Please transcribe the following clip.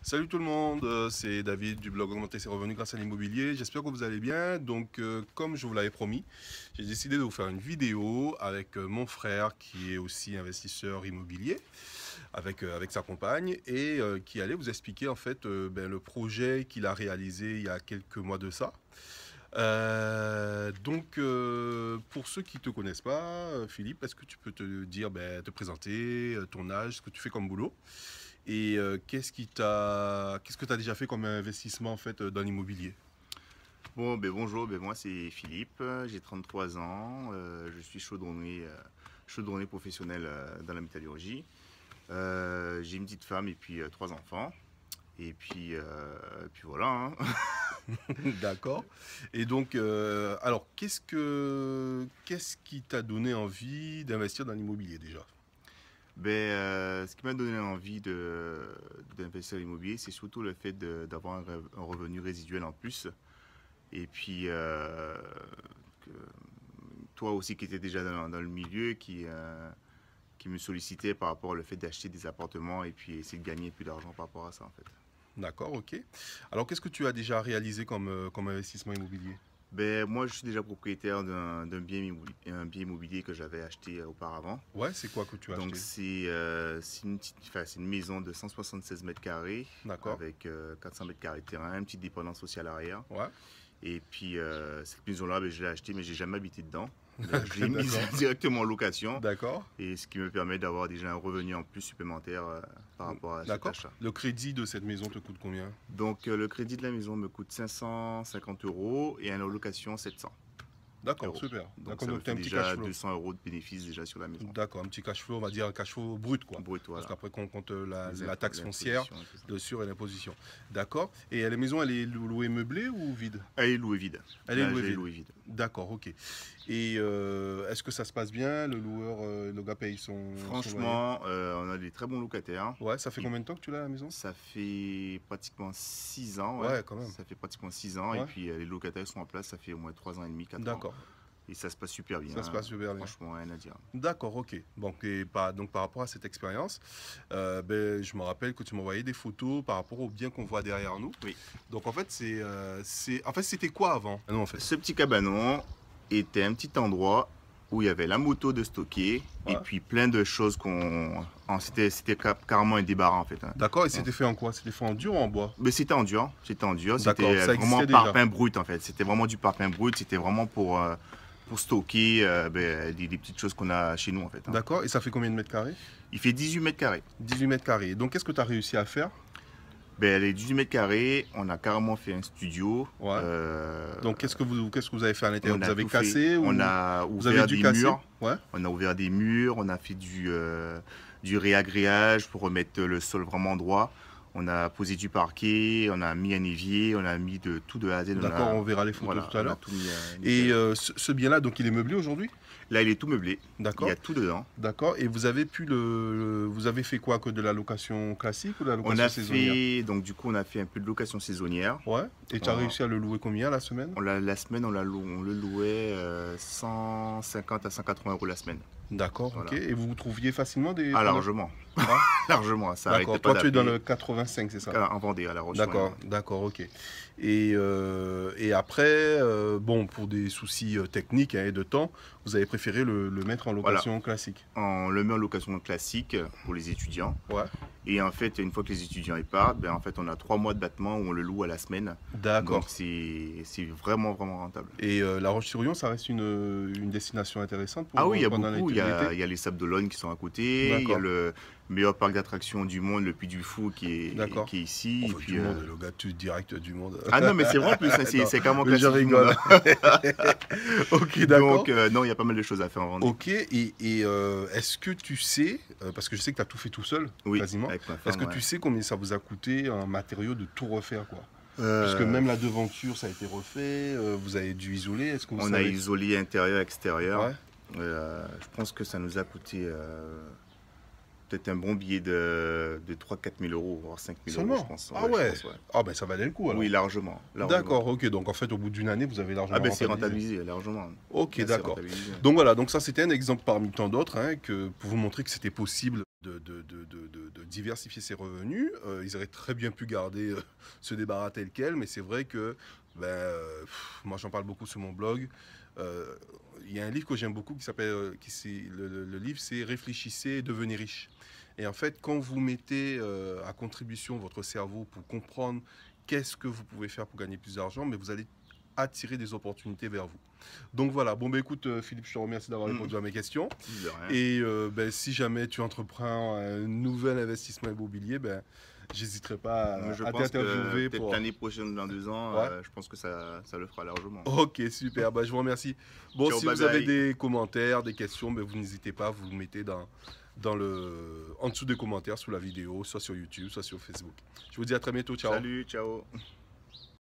Salut tout le monde, c'est David du blog Augmenter ses revenus grâce à l'immobilier. J'espère que vous allez bien. Donc, comme je vous l'avais promis, j'ai décidé de vous faire une vidéo avec mon frère qui est aussi investisseur immobilier, avec sa compagne, et qui allait vous expliquer en fait le projet qu'il a réalisé il y a quelques mois de ça. Pour ceux qui ne te connaissent pas, Philippe, est-ce que tu peux te dire, te présenter, ton âge, ce que tu fais comme boulot? Et qu'est-ce que tu as déjà fait comme investissement en fait dans l'immobilier? Bonjour, moi c'est Philippe, j'ai 33 ans, je suis chaudronnier professionnel dans la métallurgie. J'ai une petite femme et puis trois enfants. Et puis voilà, hein. D'accord. Et donc, alors, qu'est-ce qui t'a donné envie d'investir dans l'immobilier déjà? Ce qui m'a donné envie d'investir dans l'immobilier, c'est surtout le fait d'avoir un revenu résiduel en plus. Et puis, que- toi aussi qui étais déjà dans le milieu, qui me sollicitait par rapport au fait d'acheter des appartements et puis essayer de gagner plus d'argent par rapport à ça en fait. D'accord, ok. Alors, qu'est-ce que tu as déjà réalisé comme investissement immobilier? Moi, je suis déjà propriétaire un bien immobilier que j'avais acheté auparavant. Ouais, c'est quoi que tu as Donc, acheté? c'est une maison de 176 mètres carrés D'accord. avec 400 mètres carrés de terrain, une petite dépendance sociale à l'arrière. Ouais. Et puis, cette maison-là, je l'ai achetée, mais j'ai jamais habité dedans. Je l'ai mise D'accord. directement en location. D'accord. Et ce qui me permet d'avoir déjà un revenu en plus supplémentaire par rapport à cet D'accord. achat. Le crédit de cette maison te coûte combien? Donc, le crédit de la maison me coûte 550 euros et en location 700 D'accord, euros. super. Donc, D'accord, ça me donc tu as fait un petit cash déjà flow. 200 euros de bénéfice déjà sur la maison. D'accord, un petit cash flow, on va dire un cash flow brut, quoi. Brut, Parce voilà. qu'après, qu'on compte Les la impôts, taxe foncière, l'imposition et tout ça. le sur et l'imposition. D'accord. Et la maison, elle est louée meublée ou vide? Elle est louée vide. Elle est Là, louée je l'ai vide. louée vide. D'accord, ok. Et est-ce que ça se passe bien? Le loueur, le gars paye son loyer? Franchement, on a des très bons locataires. Ouais, ça fait Et combien de temps que tu l'as à la maison? ça fait pratiquement 6 ans. Ouais. Ouais, quand même. Ça fait pratiquement 6 ans. Ouais. Et puis, les locataires sont en place, ça fait au moins 3 ans et demi, 4 ans. D'accord. Et ça se passe super bien. Ça se passe super bien. Franchement, rien à dire. D'accord, ok. Donc par rapport à cette expérience, je me rappelle que tu m'envoyais des photos par rapport au bien qu'on voit derrière nous. Oui. Donc en fait, c'était quoi avant? Ah non, en fait. Ce petit cabanon était un petit endroit où il y avait la moto de stocker et Ouais. puis plein de choses c'était carrément un débarras en fait, hein. D'accord, et c'était fait en quoi? C'était fait en dur ou en bois? Mais c'était en dur, D'accord, c'était ça vraiment existait déjà. parpaing brut en fait. C'était vraiment du parpaing brut, c'était vraiment pour stocker des petites choses qu'on a chez nous en fait, hein. D'accord, et ça fait combien de mètres carrés? Il fait 18 mètres carrés. 18 mètres carrés. Donc qu'est-ce que tu as réussi à faire? Les 18 mètres carrés, on a carrément fait un studio. Ouais. Donc qu'est-ce que vous avez fait à l'intérieur? On Vous a avez tout cassé fait. ou On a vous avez ouvert dû des casser? murs. Ouais. On a ouvert des murs, on a fait du réagréage pour remettre le sol vraiment droit. On a posé du parquet, on a mis un évier, on a mis tout de A à Z. D'accord, on verra les photos Voilà, tout à on a l'heure. tout mis, Et nickel. ce bien-là, donc il est meublé aujourd'hui? Là, il est tout meublé. Il D'accord. y a tout dedans. D'accord. Et vous avez vous avez fait quoi? Que de la location classique ou de la On location a saisonnière? fait, donc du coup, on a fait un peu de location saisonnière. Ouais. Et tu as On- réussi à le louer combien la semaine? La semaine, on le louait 150 à 180 euros la semaine. D'accord, Voilà. ok. Et vous trouviez facilement des... Ah, largement. Ah, Largement, ça d'accord. arrêtait pas Toi, tu es dans d'appeler. le 85, c'est ça? En Vendée, à La Roche. D'accord, d'accord, ok. Et après, bon, pour des soucis techniques hein, et de temps, vous avez préféré le mettre en location classique. On le met en location classique pour les étudiants. Ouais. Et en fait, une fois que les étudiants y partent, en fait, on a 3 mois de battement où on le loue à la semaine. D'accord. Donc, c'est vraiment, vraiment rentable. Et La Roche-sur-Yon, ça reste une destination intéressante pour Ah oui, il y a pendant beaucoup. Il l'été? y a les Sables d'Olonne qui sont à côté. Il y a D'accord. le meilleur parc d'attractions du monde, le Puy du Fou, qui D'accord. est ici. Enfin, Et puis, du monde, le gars tu direct du monde. Ah non, mais c'est vrai en plus, hein, Non, c'est carrément mais je classique du rigole. monde. Ok, d'accord. Donc, non, il y a pas mal de choses à faire en Vendée. Ok, et est-ce que tu sais, parce que je sais que tu as tout fait tout seul, Oui, quasiment, avec ma est-ce femme, que tu ouais. sais combien ça vous a coûté en matériaux de tout refaire, quoi? Puisque même la devanture, ça a été refait, vous avez dû isoler, est-ce que vous On a savez? isolé intérieur, extérieur. Ouais, Je pense que ça nous a coûté peut-être un bon billet de 3-4 000 euros, voire 5 000 euros, je Seulement? pense. Ah Ouais, je ouais. pense, ouais. Ah ben ça valait le coup alors. Oui, largement. D'accord, ok. Donc en fait, au bout d'une année, vous avez Ah largement ben c'est rentabilisé. rentabilisé, largement. Ok, Là, c'est d'accord. rentabilisé. Donc voilà, donc ça c'était un exemple parmi tant d'autres, hein, pour vous montrer que c'était possible de diversifier ses revenus. Ils auraient très bien pu garder ce débarras tel quel, mais c'est vrai que moi j'en parle beaucoup sur mon blog. Euh, Il y a un livre que j'aime beaucoup qui s'appelle, le livre c'est Réfléchissez et devenez riche. Et en fait, quand vous mettez à contribution votre cerveau pour comprendre qu'est-ce que vous pouvez faire pour gagner plus d'argent, mais vous allez attirer des opportunités vers vous. Donc voilà, bon bah écoute Philippe, je te remercie d'avoir répondu à mes questions. De rien. Et si jamais tu entreprends un nouvel investissement immobilier, j'hésiterai pas Mais je à pense que t'interviewer peut-être pour... l'année prochaine, dans 2 ans, Ouais. je pense que ça le fera largement. Ok, super, je vous remercie. Bon, Ciao, si bye vous avez bye. des commentaires, des questions, vous n'hésitez pas, vous mettez en dessous des commentaires sous la vidéo, soit sur YouTube, soit sur Facebook. Je vous dis à très bientôt, ciao. Salut, ciao.